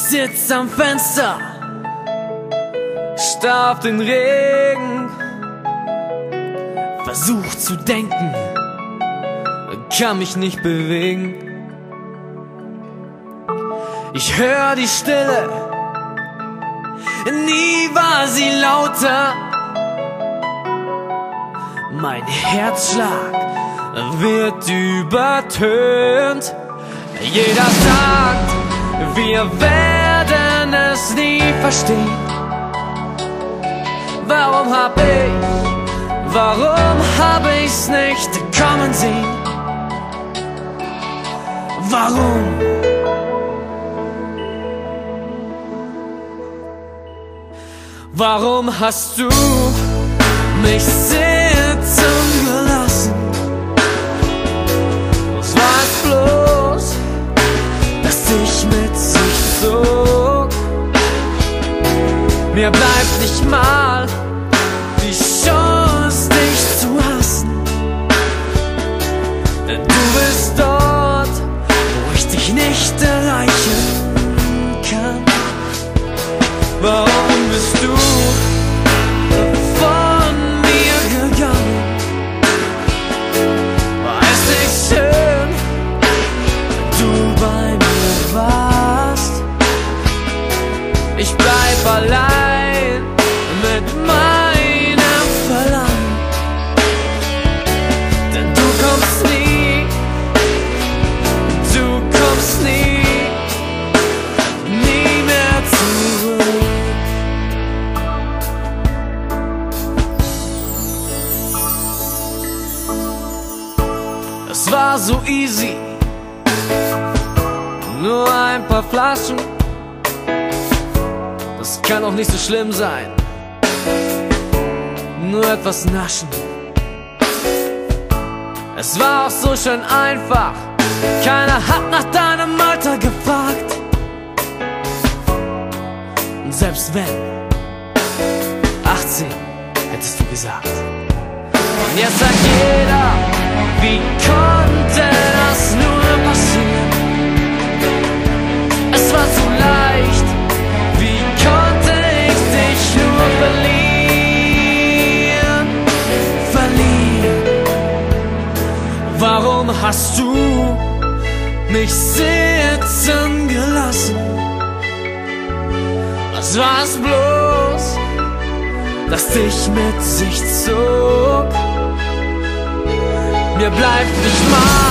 Ich sitz am Fenster, starr auf den Regen, versuch zu denken, kann mich nicht bewegen. Ich hör die Stille, nie war sie lauter. Mein Herzschlag wird übertönt. Jeder sagt, wir werden es nie verstehen. Warum hab ich's nicht kommen sehen? Warum? Warum hast du mich sitzen gelassen? Was war es bloß, das dich mit sich zog? Mir bleibt nicht mal die Chance, dich zu hassen, denn du bist dort, wo ich dich nicht erreichen kann. Warum bist du von mir gegangen? War es nicht schön, wenn du bei mir warst? Ich bleib allein mit meinem Verlangen, denn du kommst nie, nie mehr zurück. Es war so easy, nur ein paar Flaschen, das kann auch nicht so schlimm sein, nur etwas naschen. Es war auch so schön einfach, keiner hat nach deinem Alter gefragt. Und selbst wenn 18, hättest du gesagt. Und jetzt sagt jeder, wie konnte das nur passieren? Es war zu leicht, wie konnte ich dich nur verlieren? Warum hast du mich sitzen gelassen? Was war es bloß, das dich mit sich zog? Mir bleibt nicht mal